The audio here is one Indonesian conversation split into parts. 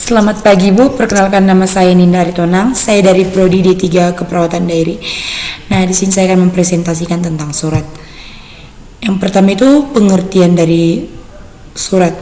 Selamat pagi Bu, perkenalkan nama saya Ninda Aritonang. Saya dari Prodi D3 Keperawatan Dairy. Nah, di sini saya akan mempresentasikan tentang surat. Yang pertama itu pengertian dari surat.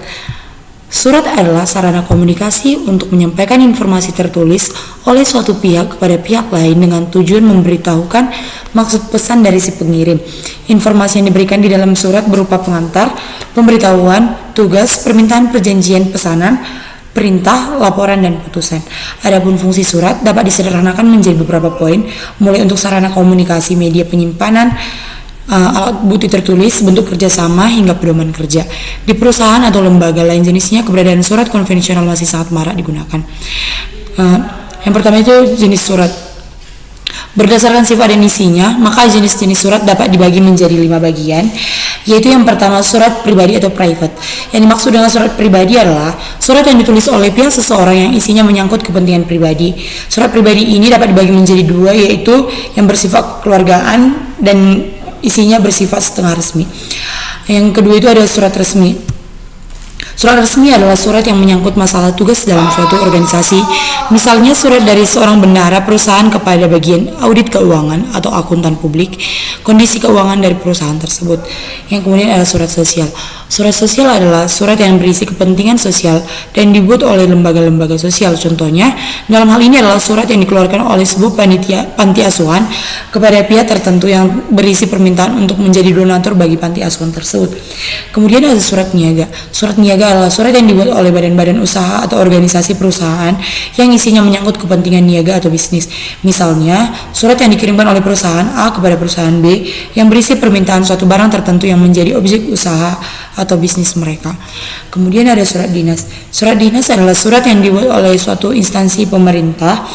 Surat adalah sarana komunikasi untuk menyampaikan informasi tertulis oleh suatu pihak kepada pihak lain dengan tujuan memberitahukan maksud pesan dari si pengirim. Informasi yang diberikan di dalam surat berupa pengantar, pemberitahuan, tugas, permintaan perjanjian pesanan, perintah, laporan, dan putusan. Adapun fungsi surat dapat disederhanakan menjadi beberapa poin, mulai untuk sarana komunikasi, media penyimpanan, alat bukti tertulis, bentuk kerjasama, hingga pedoman kerja. Di perusahaan atau lembaga lain jenisnya, keberadaan surat konvensional masih sangat marak digunakan. Yang pertama itu jenis surat. Berdasarkan sifat dan isinya, maka jenis-jenis surat dapat dibagi menjadi 5 bagian, yaitu yang pertama surat pribadi atau private. Yang dimaksud dengan surat pribadi adalah surat yang ditulis oleh pihak seseorang yang isinya menyangkut kepentingan pribadi. Surat pribadi ini dapat dibagi menjadi 2, yaitu yang bersifat kekeluargaan dan isinya bersifat setengah resmi. Yang kedua itu ada surat resmi. Surat resmi adalah surat yang menyangkut masalah tugas dalam suatu organisasi, misalnya surat dari seorang bendahara perusahaan kepada bagian audit keuangan atau akuntan publik, kondisi keuangan dari perusahaan tersebut. Yang kemudian ada surat sosial. Surat sosial adalah surat yang berisi kepentingan sosial dan dibuat oleh lembaga-lembaga sosial. Contohnya, dalam hal ini adalah surat yang dikeluarkan oleh sebuah panti asuhan kepada pihak tertentu yang berisi permintaan untuk menjadi donatur bagi panti asuhan tersebut. Kemudian ada surat niaga. Surat niaga adalah surat yang dibuat oleh badan-badan usaha atau organisasi perusahaan yang isinya menyangkut kepentingan niaga atau bisnis. Misalnya, surat yang dikirimkan oleh perusahaan A kepada perusahaan B yang berisi permintaan suatu barang tertentu yang menjadi objek usaha atau bisnis mereka. Kemudian ada surat dinas. Surat dinas adalah surat yang dibuat oleh suatu instansi pemerintah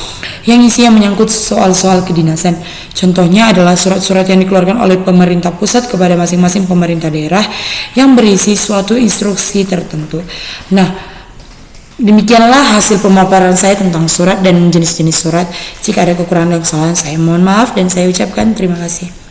yang isinya menyangkut soal-soal kedinasan. Contohnya adalah surat-surat yang dikeluarkan oleh pemerintah pusat kepada masing-masing pemerintah daerah yang berisi suatu instruksi tertentu. Nah, demikianlah hasil pemaparan saya tentang surat dan jenis-jenis surat. Jika ada kekurangan dan kesalahan, saya mohon maaf dan saya ucapkan terima kasih.